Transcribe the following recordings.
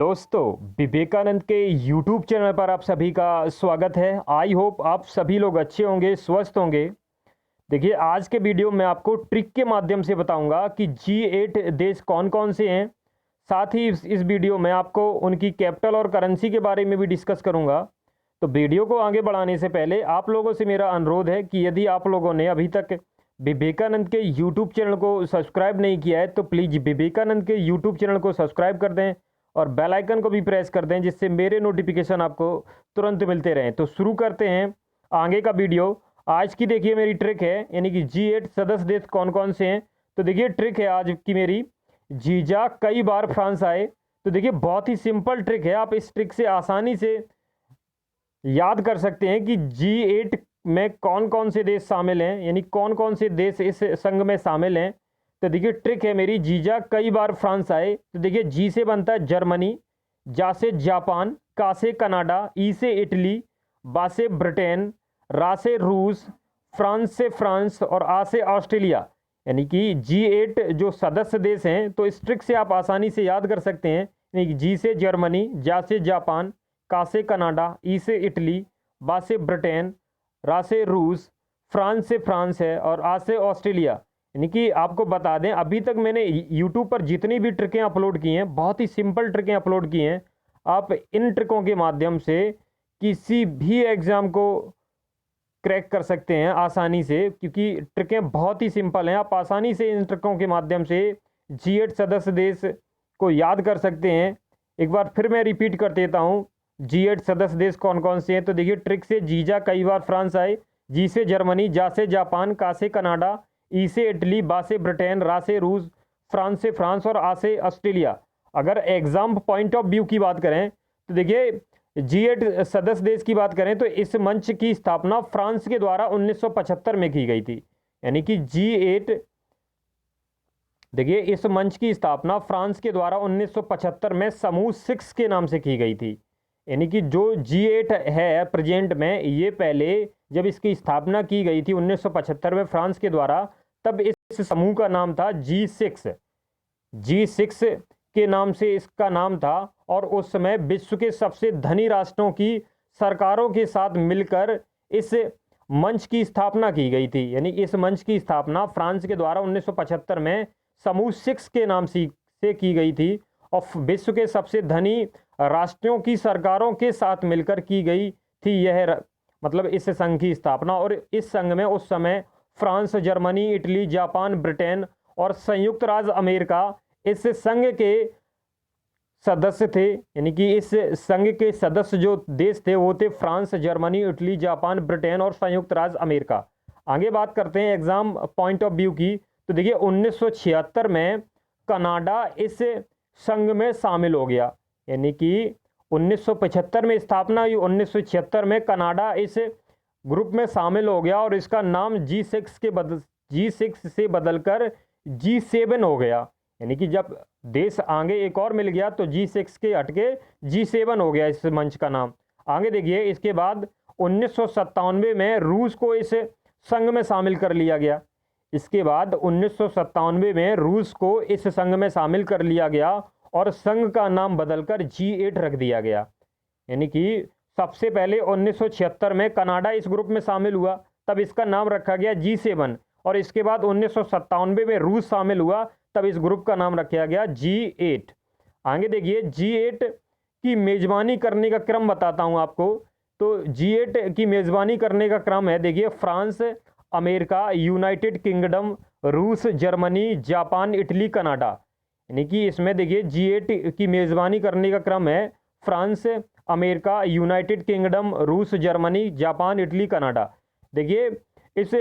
दोस्तों, विवेकानंद के YouTube channel पर आप सभी का स्वागत है। आई होप आप सभी लोग अच्छे होंगे, स्वस्थ होंगे। देखिए, आज के वीडियो में आपको ट्रिक के माध्यम से बताऊंगा कि G8 देश कौन कौन से हैं। साथ ही इस वीडियो में आपको उनकी कैपिटल और करेंसी के बारे में भी डिस्कस करूंगा। तो वीडियो को आगे बढ़ाने से पहले आप लोगों से मेरा अनुरोध है कि यदि आप लोगों ने अभी तक विवेकानंद के YouTube चैनल को सब्सक्राइब नहीं किया है तो प्लीज़ विवेकानंद के YouTube चैनल को सब्सक्राइब कर दें और बेल आइकन को भी प्रेस कर दें, जिससे मेरे नोटिफिकेशन आपको तुरंत मिलते रहें। तो शुरू करते हैं आगे का वीडियो। आज की देखिए मेरी ट्रिक है, यानी कि G8 सदस्य देश कौन कौन से हैं। तो देखिए ट्रिक है आज की मेरी, जीजा कई बार फ्रांस आए। तो देखिए बहुत ही सिंपल ट्रिक है, आप इस ट्रिक से आसानी से याद कर सकते हैं कि G8 में कौन कौन से देश शामिल हैं, यानी कौन कौन से देश इस संघ में शामिल हैं। तो देखिए ट्रिक है मेरी, जीजा कई बार फ्रांस आए। तो देखिए जी से बनता है जर्मनी, जा से जापान, का से कनाडा, ई से इटली, बा से ब्रिटेन, रा से रूस, फ्रांस से फ्रांस और आ से ऑस्ट्रेलिया। यानी कि G8 जो सदस्य देश हैं, तो इस ट्रिक से आप आसानी से याद कर सकते हैं। यानी कि जी से जर्मनी, जा से जापान, का से कनाडा, ई से इटली, बा से ब्रिटेन, रा से रूस, फ्रांस से फ्रांस है और आ से ऑस्ट्रेलिया। यानी कि आपको बता दें, अभी तक मैंने यूट्यूब पर जितनी भी ट्रिकें अपलोड की हैं, बहुत ही सिंपल ट्रिकें अपलोड की हैं। आप इन ट्रिकों के माध्यम से किसी भी एग्ज़ाम को क्रैक कर सकते हैं आसानी से, क्योंकि ट्रिकें बहुत ही सिंपल हैं। आप आसानी से इन ट्रिकों के माध्यम से G8 सदस्य देश को याद कर सकते हैं। एक बार फिर मैं रिपीट कर देता हूँ, G8 सदस्य देश कौन कौन से हैं। तो देखिए ट्रिक से, जीजा कई बार फ्रांस आए, जी से जर्मनी, जा से जापान, का से कनाडा, ई से इटली, बा से ब्रिटेन, रा से रूस, फ्रांस से फ्रांस और आ से ऑस्ट्रेलिया। अगर एग्जाम पॉइंट ऑफ व्यू की बात करें तो देखिए G8 सदस्य देश की बात करें तो इस मंच की स्थापना फ्रांस के द्वारा 1975 में की गई थी। यानी कि G8, देखिए इस मंच की स्थापना फ्रांस के द्वारा 1975 में समूह 6 के नाम से की गई थी। यानी कि जो G8 है प्रेजेंट में, ये पहले जब इसकी स्थापना की गई थी 1975 में फ्रांस के द्वारा, तब इस समूह का नाम था G6 के नाम से इसका नाम था। और उस समय विश्व के सबसे धनी राष्ट्रों की सरकारों के साथ मिलकर इस मंच की स्थापना की गई थी। यानी इस मंच की स्थापना फ्रांस के द्वारा 1975 में समूह 6 के नाम से की गई थी और विश्व के सबसे धनी राष्ट्रों की सरकारों के साथ मिलकर की गई थी यह, मतलब इस संघ की स्थापना। और इस संघ में उस समय France, Germany, Italy, Japan, Britain और संयुक्त राज्य अमेरिका इस संघ के सदस्य थे। यानी कि इस संघ के सदस्य जो देश थे वो थे France, Germany, Italy, Japan, Britain और संयुक्त राज्य अमेरिका। आगे बात करते हैं एग्जाम पॉइंट ऑफ व्यू की। तो देखिए 1976 में कनाडा इस संघ में शामिल हो गया। यानी कि 1975 में स्थापना हुई, 1976 में कनाडा इस ग्रुप में शामिल हो गया और इसका नाम G6 से बदलकर G7 हो गया। यानी कि जब देश आगे एक और मिल गया तो G6 के हटके G7 हो गया इस मंच का नाम। आगे देखिए, इसके बाद 1997 में रूस को इस संघ में शामिल कर लिया गया। इसके बाद 1997 में रूस को इस संघ में शामिल कर लिया गया और संघ का नाम बदलकर G8 रख दिया गया। यानी कि सबसे पहले 1976 में कनाडा इस ग्रुप में शामिल हुआ, तब इसका नाम रखा गया G7। और इसके बाद 1997 में रूस शामिल हुआ, तब इस ग्रुप का नाम रखा गया G8। आगे देखिए, G8 की मेजबानी करने का क्रम बताता हूं आपको। तो G8 की मेजबानी करने का क्रम है, देखिए फ्रांस, अमेरिका, यूनाइटेड किंगडम, रूस, जर्मनी, जापान, इटली, कनाडा। यानी कि इसमें देखिए G8 की मेजबानी करने का क्रम है फ्रांस, अमेरिका, यूनाइटेड किंगडम, रूस, जर्मनी, जापान, इटली, कनाडा। देखिए इस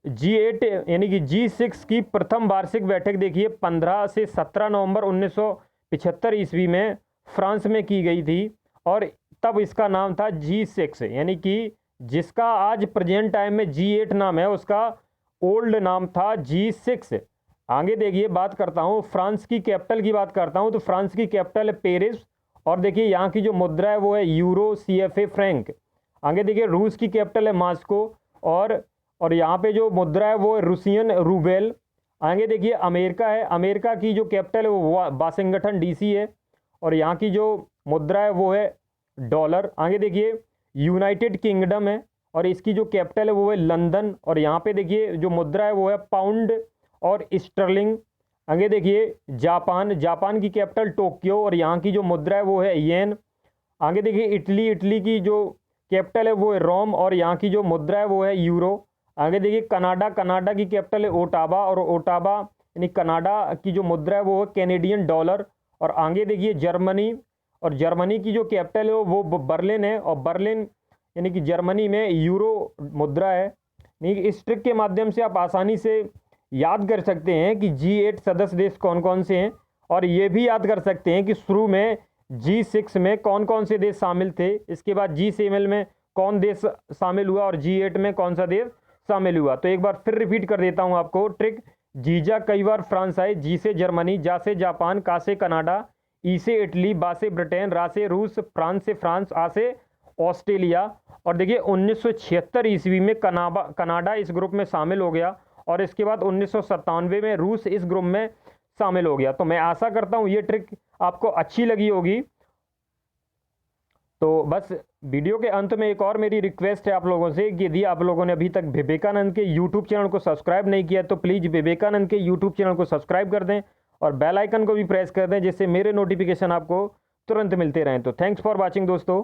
G8 यानी कि G6 की प्रथम वार्षिक बैठक देखिए 15 से 17 नवंबर 1975 ईस्वी में फ्रांस में की गई थी और तब इसका नाम था G6। यानी कि जिसका आज प्रेजेंट टाइम में G8 नाम है, उसका ओल्ड नाम था G6। आगे देखिए, बात करता हूँ फ्रांस की कैपिटल की बात करता हूँ। तो फ्रांस की कैपिटल है पेरिस और देखिए यहाँ की जो मुद्रा है वो है यूरो, CFA, फ्रैंक। आगे देखिए, रूस की कैपिटल है मॉस्को और यहाँ पे जो मुद्रा है वो रूसियन रूबेल। आगे देखिए, अमेरिका है, अमेरिका की जो कैपिटल है वो वाशिंगटन DC है और यहाँ की जो मुद्रा है वो है डॉलर। आगे देखिए यूनाइटेड किंगडम है और इसकी जो कैपिटल है वो है लंदन। और यहाँ पे देखिए जो मुद्रा है वो है पाउंड और स्टर्लिंग। आगे देखिए जापान, जापान की कैपिटल टोक्यो और यहाँ की जो मुद्रा है वो है येन। आगे देखिए इटली, इटली की जो कैपिटल है वो है रोम और यहाँ की जो मुद्रा है वो है यूरो। आगे देखिए कनाडा, कनाडा की कैपिटल है ओटावा और ओटावा यानी कनाडा की जो मुद्रा है वो है कैनेडियन डॉलर। और आगे देखिए जर्मनी, और जर्मनी की जो कैपिटल है वो बर्लिन है और बर्लिन यानी कि जर्मनी में यूरो मुद्रा है। नहीं, इस ट्रिक के माध्यम से आप आसानी से याद कर सकते हैं कि G8 सदस्य देश कौन कौन से हैं और ये भी याद कर सकते हैं कि शुरू में G6 में कौन कौन से देश शामिल थे, इसके बाद G7 में कौन देश शामिल हुआ और G8 में कौन सा देश शामिल हुआ। तो एक बार फिर रिपीट कर देता हूं आपको ट्रिक। जीजा कई बार फ्रांस आए, जी से जर्मनी, जा से जापान, का से कनाडा, ई से इटली, बा से ब्रिटेन, रा से रूस, फ्रांस से फ्रांस, आ से ऑस्ट्रेलिया। और देखिए 1976 ईस्वी में कनाडा इस ग्रुप में शामिल हो गया और इसके बाद 1997 में रूस इस ग्रुप में शामिल हो गया। तो मैं आशा करता हूं ये ट्रिक आपको अच्छी लगी होगी। तो बस वीडियो के अंत में एक और मेरी रिक्वेस्ट है आप लोगों से कि यदि आप लोगों ने अभी तक विवेकानंद के यूट्यूब चैनल को सब्सक्राइब नहीं किया तो प्लीज़ विवेकानंद के यूट्यूब चैनल को सब्सक्राइब कर दें और बेल आइकन को भी प्रेस कर दें जिससे मेरे नोटिफिकेशन आपको तुरंत मिलते रहें। तो थैंक्स फॉर वॉचिंग दोस्तों।